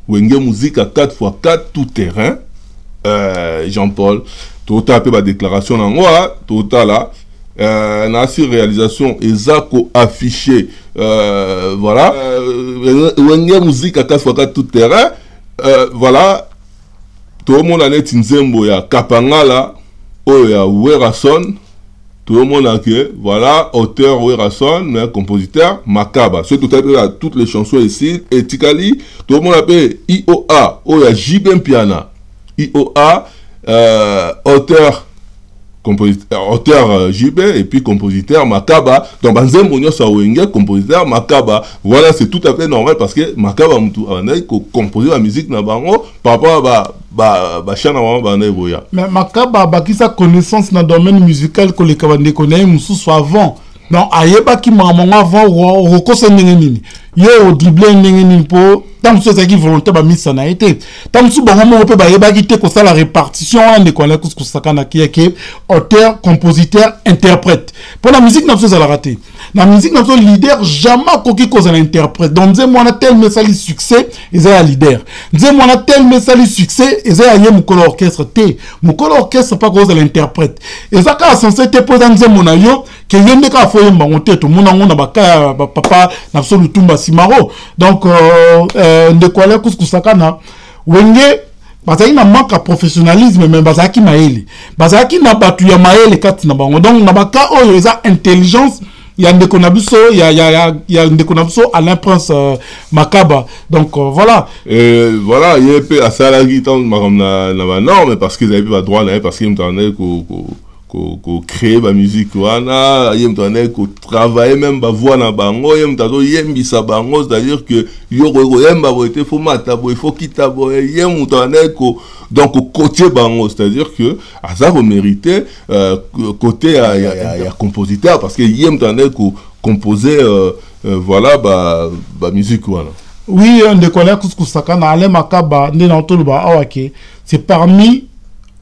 wenge musique à 4x4 tout terrain Jean-Paul total peu ba déclaration na moi total là na si réalisation ezako affiché voilà wenge musique à 4x4 tout terrain voilà tout le monde a net Nzembo ya Kapangala o ya Werason tout le monde a que voilà auteur Werason mais compositeur Makaba ce tout à toutes les chansons ici et Tikali tout le monde appelle IOA o ya Jibem Piana IOA auteur JB et puis compositeur Makaba donc Nzembo nyosa wenge compositeur Makaba voilà c'est tout à fait normal parce que Makaba mutu anayi ko composer la musique na bango par rapport à chana wana bana boya. Mais makaba ba ki sa connaissance dans domaine musical que les kabande connaît mususu avant. Donc ayeba ki maman avant roko ndenge nini. Yo dribble ndenge nini po tant que ça qui volonté ba mise na été. Tant que ba mo pe ba yeba ki te ko ça la répartition on connaît que ça kana ki auteur, compositeur, interprète. Pour la musique n'a pas ça la raté. La musique n'a pas leader jamais koki cause l'interprète. Donc moi na tel message succès, ils a leader. Moi na tel message succès, ils a yé mukolo orchestre T. Mukolo orchestre pas cause l'interprète. Et ça ka censé te poser mon ayo que yende ka foye mbangote to mona ngona baka papa na absolu tumba simaro. Donc de quoi la kuskusakana wenge bazaki na manque à professionnalisme mais bazaki maele bazaki na batu ya maele kati na bango donc na baka oyo eza intelligence ya ndeko na biso ya ndeko na biso Alain Prince Makaba donc voilà voilà il y a peu à ça la guitare na non mais parce qu'ils avaient pas droit là parce qu'ils m'entendaient ko créer ba musique wana yem tane ko travailler même ba voix na bango yem tazo yembi sa bango c'est-à-dire que yo yemba bo te faut mata bo il faut kita bo yem tane ko donc côté bango c'est-à-dire que ça va mériter côté ya compositeur parce que yem tane ko composer voilà ba musique wana. Oui on de connaît kusaka na Alain Makaba ndi na toluba awake c'est parmi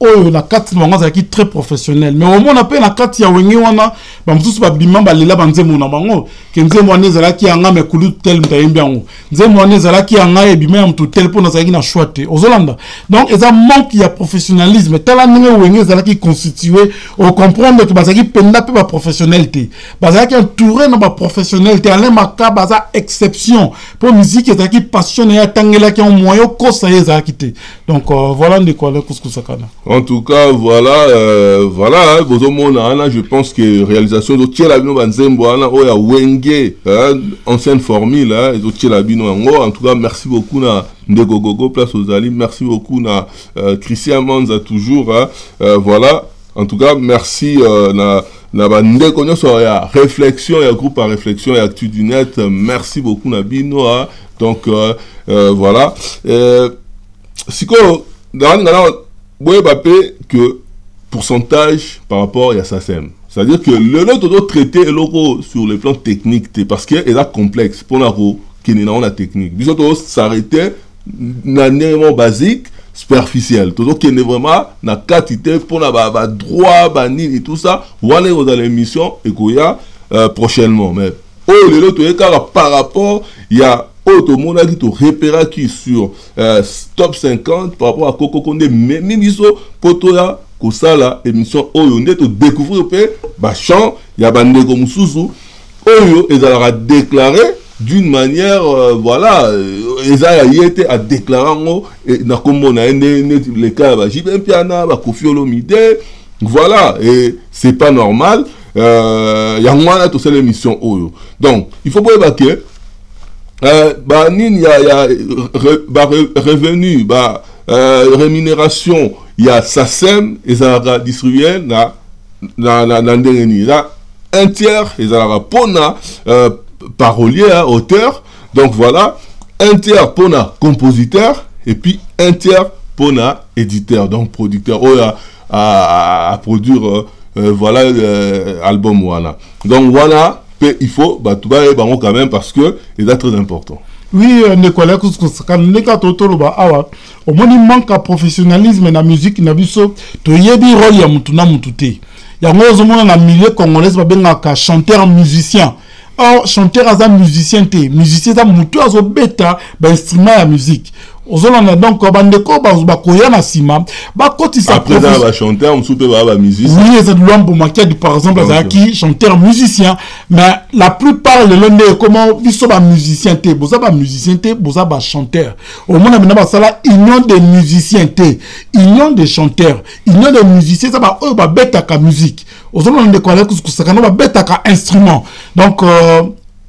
oh la carte mango qui très professionnel mais au moins on appelle la carte ya wengi wana ba mususu ba bimba ba lela ba nzemo na bango ke nzemo wana ezala ki anga me kulu tel mtayembi yango nzemo wana ezala ki anga e bimba mtu tel pona za ki na choite ozolanda donc eza manque ya professionnalisme tala ndenge wengi ezala ki constitué au comprendre que bazaki penda pe ba professionnalité bazaki entouré na ba professionnalité Alain Makaba za exception pour musique ezala ki passionné ya tangela ki en moyo ko ça ezala ki te donc voilà de quoi le kuskusakana. En tout cas, voilà, je pense que réalisation de Tchelabino Banzembo, Oya Wenge, ancienne formule, de Tchelabino en tout cas, merci beaucoup na Ndegogogo, place aux Ali, merci beaucoup na Christian Manza toujours, voilà, en tout cas, merci na Ndekonyo sur la réflexion, il y a groupe à réflexion, il y a Actu du Net, merci beaucoup na Bino, donc voilà, Siko, vous voyez que pourcentage par rapport à SACEM. C'est-à-dire que le lot doit traiter le sur le plan technique parce qu'il est complexe pour la technique. Nous doit s'arrêter dans basique, superficiel. Tout qui est vraiment na quantité pour la droit, banni et tout ça. On va aller dans l'émission et qu'il y a prochainement. Mais le lot par rapport il y a autre monde qui te repéra qui sur top 50 par rapport à Coco Condé Mimiso Potoya Kosala émission Oyo ne te découvrir pe ba chant ya bande comme Susu Oyo ils a déclaré d'une manière voilà ils a été à déclarer na comme on a les cas ba Jibem Piana ba Kofi Olomide voilà et c'est pas normal ya ngwana to c'est l'émission Oyo donc il faut pas que revenu, rémunération, il y a SACEM, et ça va distribuer un tiers, et ça va pour parolier, auteur, donc voilà, un tiers pour compositeur, et puis un tiers pour éditeur, donc producteur, à produire, voilà, album, voilà. Donc voilà. Il faut quand même parce que c'est très important. Oui, Nicolas Kouskou, Nika Totoloba Awa, au moins il manque à professionnalisme dans la musique, na biso, to yebi rôle ya mutuna mutute. Ya ngozo mona na milieu congolais ba benga ka chanteur musicien. Or chanteur aza musicien te, musicien za mutu azo beta ba instrument ya musique. Ozolana donc bandeko ba koya na sima ba kotisa après ça va chanter on soupe ba musicien oui c'est de l'homme pour par exemple qui chanteur musicien mais la plupart les londe comment biso ba musicien te boza ba musicien te boza ba chanteur au monde na ba sala union des musiciens te union des chanteurs union des musiciens ça ba ba beta ka musique ozolana de quoi kusaka no ba beta ka instrument donc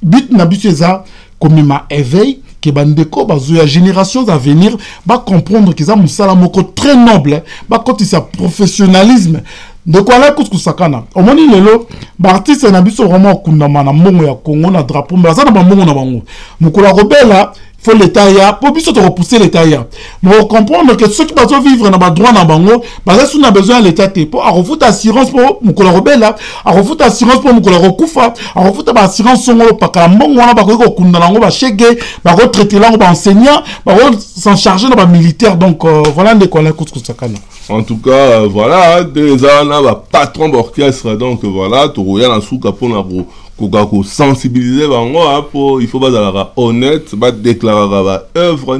but na biso ça comme ma éveil que bandeko bazoya générations à venir va comprendre que ça musala moko très noble ba côté sa professionnalisme de quoi là kusakana au moins lelo ba artiste na biso vraiment kundama na mbongo ya Congo na drapeau mais ça na mbongo na bango mukula robela faut l'état ya pour biso to repousser l'état ya mais comprendre que ceux qui vont vivre na ba droit na bango parce que on a besoin de l'état pour a refout assurance pour mukolo robela a refout assurance pour mukolo rokufa a refout ba assurance songo pakala mbongo wana ba ko kunda nango ba chege ba retraiter lango ba enseignant ba s'en charger na ba militaire donc voilà ndeko la kuskusakana. En tout cas, voilà, des années, patron d'orchestre, donc voilà, tu regardes en souka pour sensibiliser, il faut pas honnête, déclarer œuvre,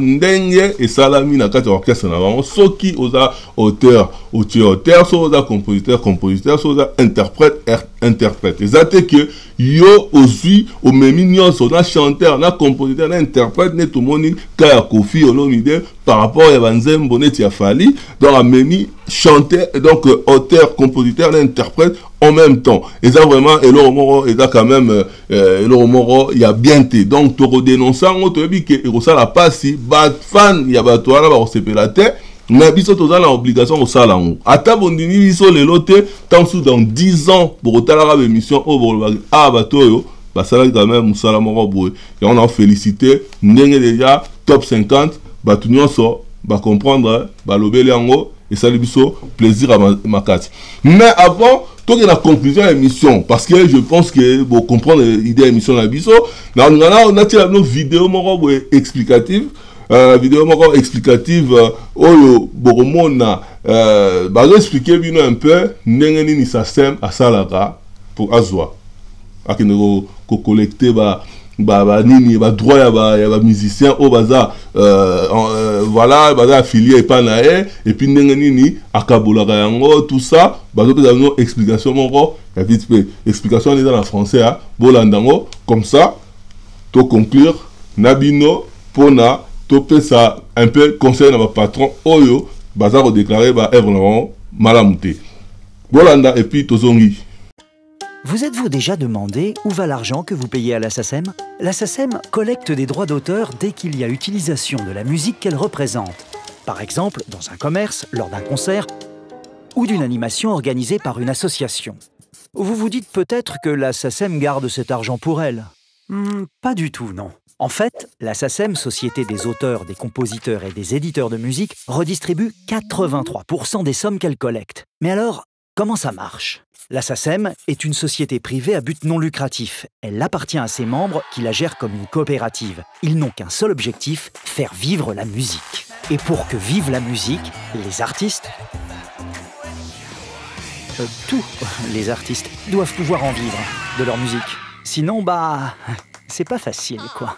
et salami na quatre orchestre, ceux qui aux auteurs, auteur, compositeur, interprète. Et ça que yo aussi, au même niveau, on a chanteur, on a compositeur, on a interprète, on a tout le monde, kaya kofi, olomide, par rapport à Vanzem Bonnet, a fallu, donc à Meni, chanteur, donc auteur, compositeur, interprète en même temps. Et ça vraiment, et là, et ça quand même, il y a bien été. Donc, tu redénonces ça, on te dit que, et ça la passe, si, bat fan, il y a batouana, on s'est fait la tête. Mais biso toza na obligation au salango. Ata bondini biso le lote tant sous dans 10 ans pour otalara émission au bolbag a batoyo ba sala quand même musala moko boy. Et on a félicité ndenge déjà top 50 ba tout nyonso ba comprendre ba lobeli yango et ça biso plaisir à makati. Mais avant donc la conclusion de l'émission parce que je pense que pour comprendre l'idée de l'émission la biso on a tiré nos vidéos moko boy explicative. Vidéo explicative oyo boromona bazo expliquer bino un peu ndenge nini système asalaka pour azwa akene ko collecter ba nini ba droit ya ba musicien au baza voilà baza affilié pas na et puis ndenge nini akabolaka yango tout ça bazo pesa une explication moko ya vite fait explication est dans français hein bolandango comme ça to conclure nabino pona topé ça un peu conseil à ma patron oyo bazar déclaré ba œuvre malamouté bolanda et puis tozongi. Vous êtes-vous déjà demandé où va l'argent que vous payez à la SACEM? La SACEM collecte des droits d'auteur dès qu'il y a utilisation de la musique qu'elle représente. Par exemple, dans un commerce, lors d'un concert ou d'une animation organisée par une association. Vous vous dites peut-être que la SACEM garde cet argent pour elle. Pas du tout, non. En fait, la SACEM, Société des auteurs, des compositeurs et des éditeurs de musique, redistribue 83% des sommes qu'elle collecte. Mais alors, comment ça marche? La SACEM est une société privée à but non lucratif. Elle appartient à ses membres qui la gèrent comme une coopérative. Ils n'ont qu'un seul objectif, faire vivre la musique. Et pour que vive la musique, les artistes... tous les artistes doivent pouvoir en vivre de leur musique. Sinon, c'est pas facile, quoi.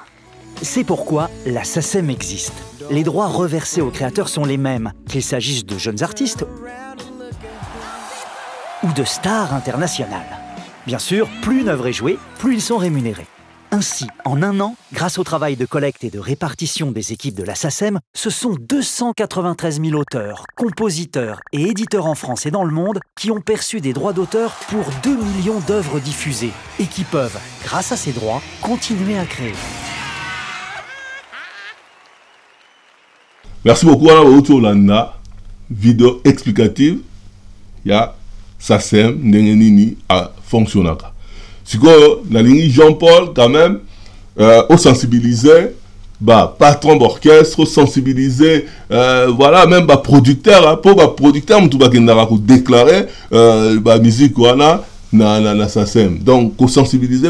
C'est pourquoi la SACEM existe. Les droits reversés aux créateurs sont les mêmes, qu'il s'agisse de jeunes artistes ou de stars internationales. Bien sûr, plus une œuvre est jouée, plus ils sont rémunérés. Ainsi, en un an, grâce au travail de collecte et de répartition des équipes de la SACEM, ce sont 293 000 auteurs, compositeurs et éditeurs en France et dans le monde qui ont perçu des droits d'auteur pour 2 millions d'œuvres diffusées et qui peuvent, grâce à ces droits, continuer à créer. Merci beaucoup à la vidéo explicative. Il y a SACEM, Nengenini, à fonctionner. Si la ligne Jean-Paul, quand même, au sensibiliser, patron d'orchestre, sensibiliser, voilà, même producteur, pour producteur, on va déclarer la musique, na SACEM. Donc, au sensibiliser,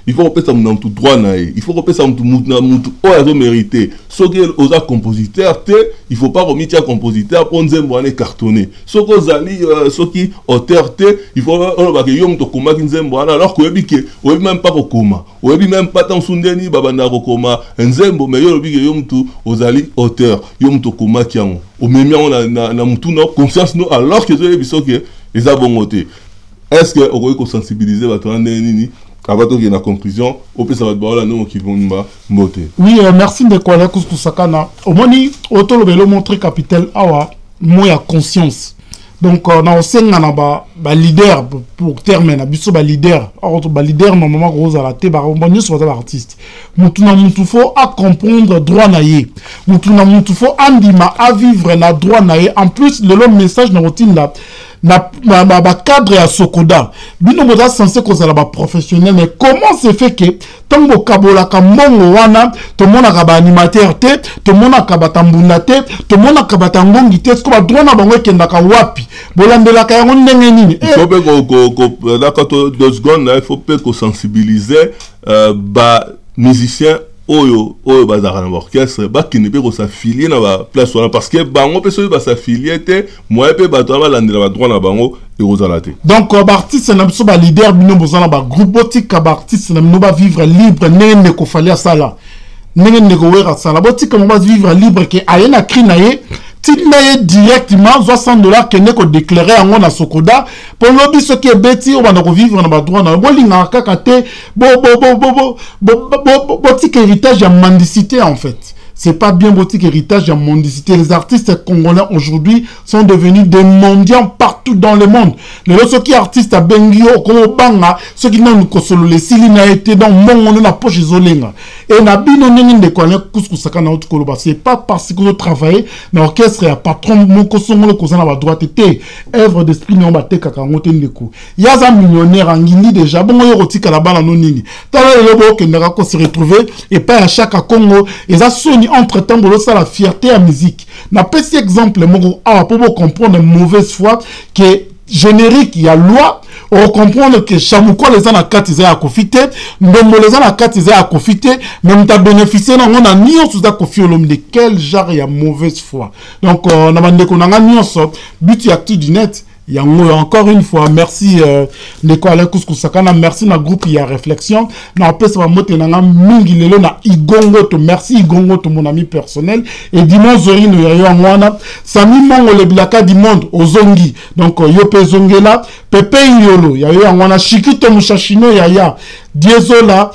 il faut repérer ça dans tout droit, il faut repérer ça dans tout oiseau mérité. Ce qui est compositeur, il faut pas remettre un compositeur pour nous cartonner. Ce qui est auteur, il faut que yom to koma kinzembo alors que obi même pas koma, obi même pas tant sundeni babanda koma nzembo mais yom to ozali auteur, yom to koma kiango. Au même on na mutu na conscience no alors que les a bon côté. Est-ce que on peut sensibiliser nini? Avant de la conclusion, on peut savoir qui vont monter. Oui, merci de quoi la Kuskusakana. Au moins, auto le vélo montre capital awa, moi conscience. Donc, on a aussi un leader pour terminer, un leader. Un leader, normalement, rose à la tête, on soit l'artiste. Moutuna Moutufo à comprendre droit naïe. Moutuna Moutufo andima à vivre la droit naïe. En plus, le long message de routine là. na cadre à Sokoda bino moza censé kozala ba professionnel mais comment se fait que tango kabola ka mongo wana to mona ka ba animateur te to mona ka batambunda te to mona ka batangongi te ko ba droit na bango kenda ka wapi bolandela ka yango ndenge nini il faut que d'accord 2 secondes il faut que sensibiliser ba musicien oyo bazaka na orchestre bakini pe ko s'affilier na ba place wana parce que bango pe so ba s'affilier te moi pe bato balandela ba droit na bango et ozala te. Donc ba artiste na biso ba leader bino bozana ba groupe botika ba artiste na bino ba vivre libre nene ko fallait ça nene ko wera ça la botika mo ba vivre libre que ayena cri na ye tinaye directement $60 kene ko déclarer en na Sokoda pour lobi ce qui beti on va vivre na ba droit na bolinga kaka te botique héritage ya mendicité en fait. C'est pas bien boutique héritage de mondicité. Les artistes congolais aujourd'hui sont devenus des mendiants partout dans le monde. Les autres qui artistes à Bengio, Komobanga, ceux qui n'ont pas solo les Silina été dans mon on a poche isolénga. Et na bino nini de quoi kusaka na koloba. C'est pas parce que vous travaillez dans l'orchestre et patron mon kosongo kozana ba droite té œuvre d'esprit non ba te kaka ngote ndeko. Yaza millionnaire angili déjà bon yo rotika la bala no nini. Tala le bo ke ndaka ko se retrouver et pas à chaque Congo et ça sonne entre temps ça la fierté à musique. Na petit exemple mon pour comprendre la mauvaise foi que générique il y a loi on comprendre que Chamouko les ans à 4 à profiter Ndombo les ans à 4 à profiter même t'as bénéficié on a ni on sous à confier l'homme de quel genre il y a mauvaise foi donc on a demandé qu'on a ni on sort but y a tout du net. Il y a encore une fois, merci Ndeko Kuskusakana, merci na groupe il y a réflexion. Na pesa ba mote na mingi lelo na Igongo to merci Igongo to mon ami personnel et dimanche Zorino ya yo ngwana Sami Mongo le bilaka du monde ozongi. Donc yo pe zongela Pepe Yolo ya yo ngwana Shikito Mushashino ya Diezola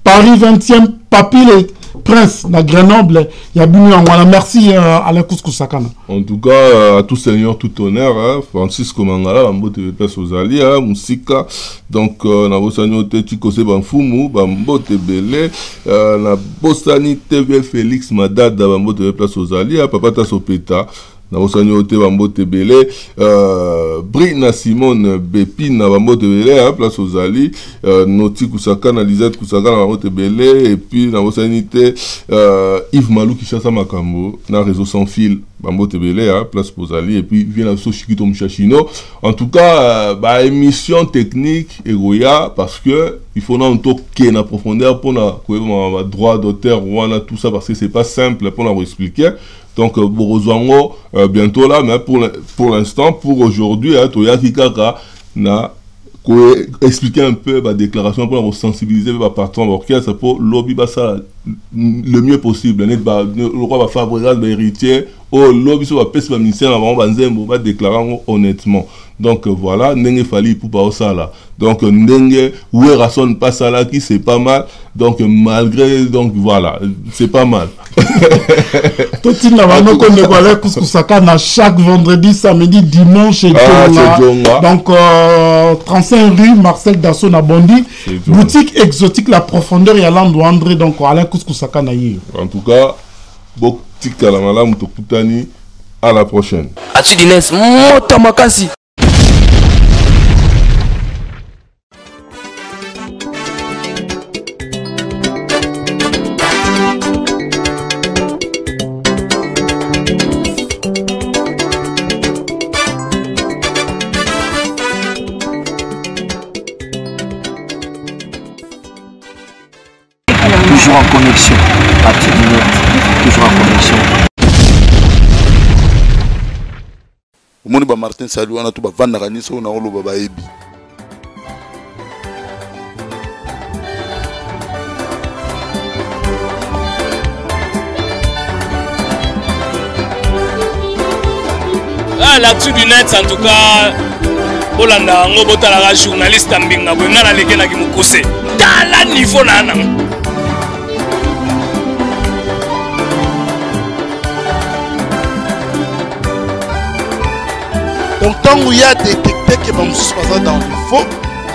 Paris 20e Papile Prince, la Grenoble, il y a bien un merci à la Kuskusakana. En tout cas, à tout seigneur, tout honneur, hein, Francisco Mangala, Bambote Place aux Alliés, Moussika, donc, na Bosani Tikose Banfumu, Bambote Belé, na Bosani TV Félix Madada, Bambote Place aux Alliés, Papa Tasopeta. Na Bosani Ote Bambote Belé, Brina Simone Bepi na Bambote Belé, Place aux Alliés, Noti Kusakana, Lisette Kusakana, Bambote Belé, et puis na Bosani Te Yves Malou Kishasa Makambo, na Réseau Sans Fil, Bambote Belé, Place aux Alliés, et puis vient la Soshikito Mchachino. En tout cas, émission technique et Goya, parce que il faut en toquer en profondeur pour na droit d'auteur ou tout ça, parce que c'est pas simple pour nous expliquer. Donc, Borozwango, bientôt là, mais pour l'instant, pour aujourd'hui, Toya Kikaka n'a expliquer un peu la déclaration pour sensibiliser les patrons d'orchestre pour lobby ça le mieux possible. Le roi va faire l'héritier, au lobby sur la peste ministère avant va déclarer honnêtement. Donc voilà, n'enge fali pour pas ça là. Donc n'enge oué rason pas ça là qui c'est pas mal. Donc malgré donc voilà, c'est pas mal. Tout il n'a pas qu'on ne voit Kuskusakana chaque vendredi, samedi, dimanche et donc 35 rue Marcel Dasson à Bondy, boutique exotique la profondeur et à l'endroit André donc Alain Kuskusakana. En tout cas, boutique à la malam Tokutani, à la prochaine. Atu Dines, Mota Makasi. Toujours en connexion, toujours en connexion. Omoni ba Martin Salou wana to ba vanda kanisa na oloba ba ebi. Ah, l'actu du net en tout cas. Olanda ngobota la journaliste ambinga bwenga na lekela ki mukuse. Tala niveau nana. Donc tant où il y a détecté que Bamou se passe dans le faux,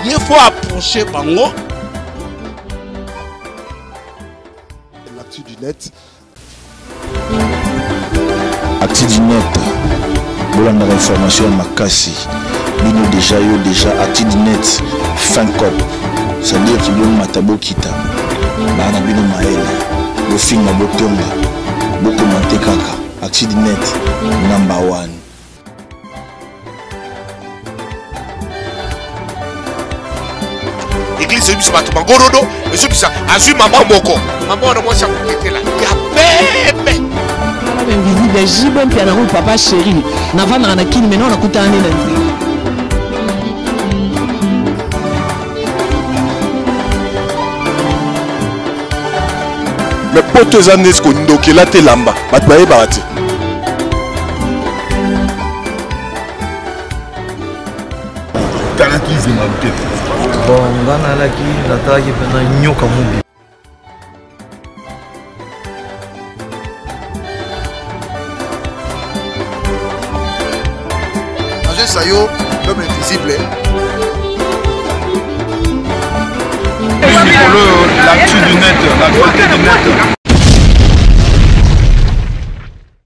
il faut approcher Bango. L'actu du net. Actu du net. Voilà l'information Makassi. déjà actu du net fin cop c'est-à-dire que bon matabo kita bana bino maele bo finga bo tonga bo commenter kaka actu du net number 1. Église c'est biso bato bangorodo et ça azui maman moko maman na moi ça kokete là ya bébé invisible jibe mpia na papa chéri na vana na kini maintenant on a kuta nene na mais poto zanes ko ndokela te lamba bato baye bati talaki zema mpete bon ngana laki natalaki pena nyoka mubi Sayo, l'homme invisible. L'actu du net, la beauté du net.